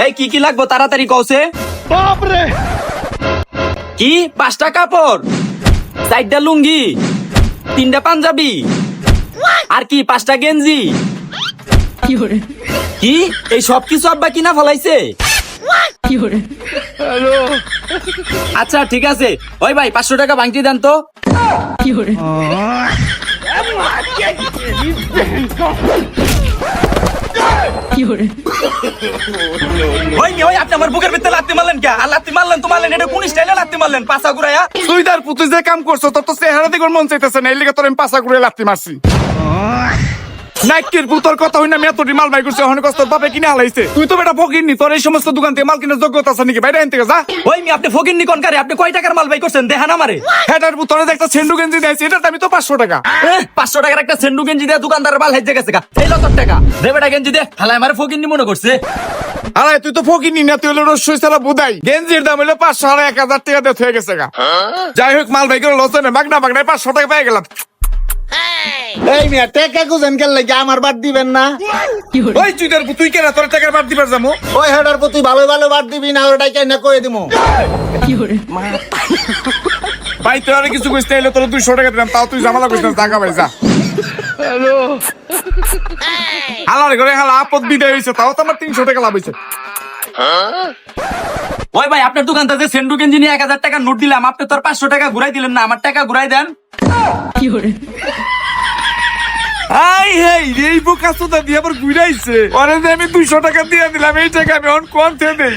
এই কি লাগবো তাড়াতাড়ি কওছে। বাপরে কি 5টা কাপড়, 4টা লুঙ্গি, 3টা পাঞ্জাবি, আর কি 5টা গেঞ্জি। কি এই সব কিছু আব্বা কিনা ফলাইছে? আচ্ছা ঠিক আছে, ওই ভাই 500 টাকা ভাঙতি দেন তো। ওই আপনি আমার বুকের ভিতরে লাত্তি মারলেন কে? আর লাত্তি মারলেন তো মারলেন, এটা কোন স্টাইলে লাত্তি মারলেন? পাছা ঘুরাইয়া। তুই তার পুতুই যে কাম করছো তোর তো চেহারা দেখে মন চাইতেছে না, এই লিগে তোর আমি পাশা করে লাত্তি মারছি। নাইকের পুতোর কথা হই না মেতরি মাল বাই করছে, অনেক কষ্ট বাপে কিনে হালাইছে। তুই তো বেটা ফকিরনি, তোর এই সমস্ত দোকান থেকে মাল কিনে যোগ্যতা আছে নাকি? বাইরে আনতে যা। ওই মি আপনি ফকিরনি কোন কারে? আপনি কয় টাকার মাল বাই করছেন দেখান আমারে। হেটার পুতরে একটা সেন্ডু গেঞ্জি দিয়েছি, এটার দামি তো 500 টাকা। 500 টাকার একটা সেন্ডু গেঞ্জি দিয়ে দোকানদারের মাল হেজে গেছে গা। এই লো তোর টাকা দে বেটা, গেঞ্জি দে। হালাই আমার ফকিরনি মনে করছে। আরে তুই তো ফকিরনি না, তুই হলো রসই সারা বুদাই। গেঞ্জির দাম হলো 500 আর 1000 টাকা দিয়ে হয়ে গেছে গা। যাই হোক মাল বাই করে লস না, মাগনা 500 টাকা পেয়ে গেলাম। এই মিয়া টেকা গুজেন কেন লাগে আমার বাদ দিবেন না? ওই চুইদার তুই কেন তোর টাকার বাদ দিবার যাবো? ওই হেডার প্রতি ভালো ভালো বাদ দিবি না, ওটাই কেন কয়ে দিমু। ভাই তুই আর কিছু কইতে এলে তোর 200 টাকা দিলাম, তাও তুই জামালা কইছ না, টাকা ভাই যা। হালার ঘরে হালা আপদ বিদায় হইছে, তাও তো আমার 300 টাকা লাভ হইছে। ওই ভাই আপনার দোকান থেকে সেন্ডু গেঞ্জি নিয়ে 1000 টাকা নোট দিলাম, আপনি তোর 500 টাকা ঘুরাই দিলেন না। আমার টাকা ঘুরাই দেন। আই হেই এই বোকা সুদা দিয়ে আবার ঘুরাইছে। ওরে যে আমি 200 টাকা দিয়ে দিলাম, এই টাকা আমি অন কোন থেকে দেই?